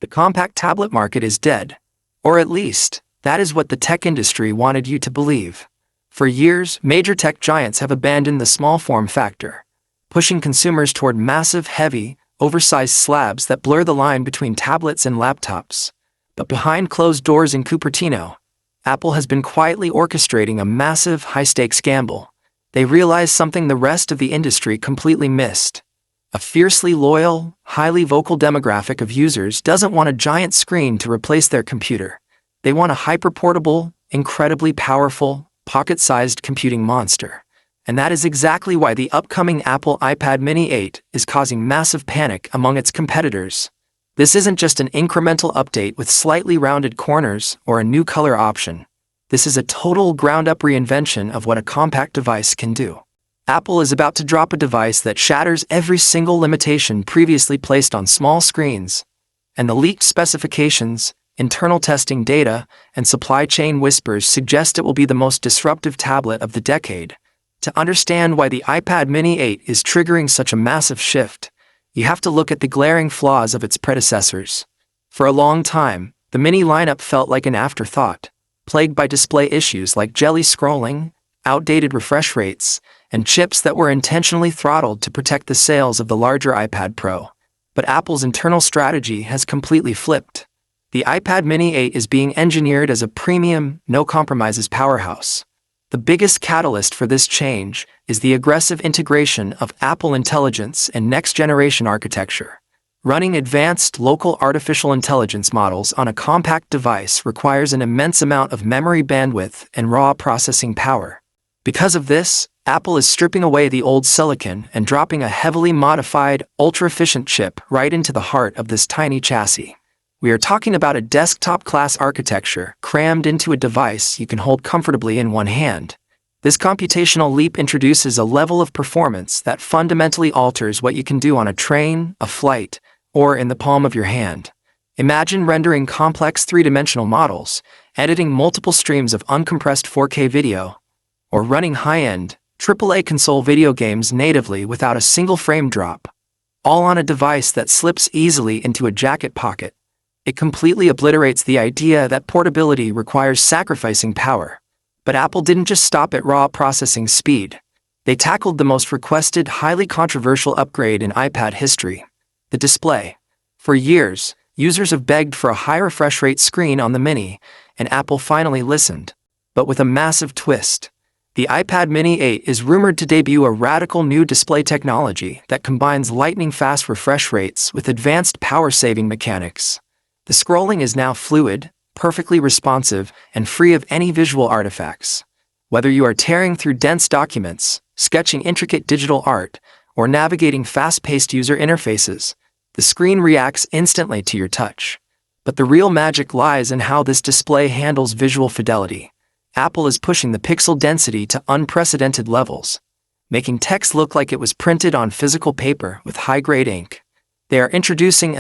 The compact tablet market is dead. Or at least, that is what the tech industry wanted you to believe. For years, major tech giants have abandoned the small form factor, pushing consumers toward massive, heavy, oversized slabs that blur the line between tablets and laptops. But behind closed doors in Cupertino, Apple has been quietly orchestrating a massive, high-stakes gamble. They realized something the rest of the industry completely missed. A fiercely loyal, highly vocal demographic of users doesn't want a giant screen to replace their computer. They want a hyper-portable, incredibly powerful, pocket-sized computing monster. And that is exactly why the upcoming Apple iPad mini 8 is causing massive panic among its competitors. This isn't just an incremental update with slightly rounded corners or a new color option. This is a total ground-up reinvention of what a compact device can do. Apple is about to drop a device that shatters every single limitation previously placed on small screens. And the leaked specifications, internal testing data, and supply chain whispers suggest it will be the most disruptive tablet of the decade. To understand why the iPad mini 8 is triggering such a massive shift, you have to look at the glaring flaws of its predecessors. For a long time, the mini lineup felt like an afterthought, plagued by display issues like jelly scrolling, outdated refresh rates, and chips that were intentionally throttled to protect the sales of the larger iPad Pro. But Apple's internal strategy has completely flipped. The iPad mini 8 is being engineered as a premium, no-compromises powerhouse. The biggest catalyst for this change is the aggressive integration of Apple Intelligence and next-generation architecture. Running advanced local artificial intelligence models on a compact device requires an immense amount of memory bandwidth and raw processing power. Because of this, Apple is stripping away the old silicon and dropping a heavily modified, ultra-efficient chip right into the heart of this tiny chassis. We are talking about a desktop-class architecture crammed into a device you can hold comfortably in one hand. This computational leap introduces a level of performance that fundamentally alters what you can do on a train, a flight, or in the palm of your hand. Imagine rendering complex three-dimensional models, editing multiple streams of uncompressed 4K video, or running high-end, AAA console video games natively without a single frame drop, all on a device that slips easily into a jacket pocket. It completely obliterates the idea that portability requires sacrificing power. But Apple didn't just stop at raw processing speed. They tackled the most requested, highly controversial upgrade in iPad history: the display. For years, users have begged for a high refresh rate screen on the Mini, and Apple finally listened. But with a massive twist. The iPad mini 8 is rumored to debut a radical new display technology that combines lightning-fast refresh rates with advanced power-saving mechanics. The scrolling is now fluid, perfectly responsive, and free of any visual artifacts. Whether you are tearing through dense documents, sketching intricate digital art, or navigating fast-paced user interfaces, the screen reacts instantly to your touch. But the real magic lies in how this display handles visual fidelity. Apple is pushing the pixel density to unprecedented levels, making text look like it was printed on physical paper with high-grade ink. They are introducing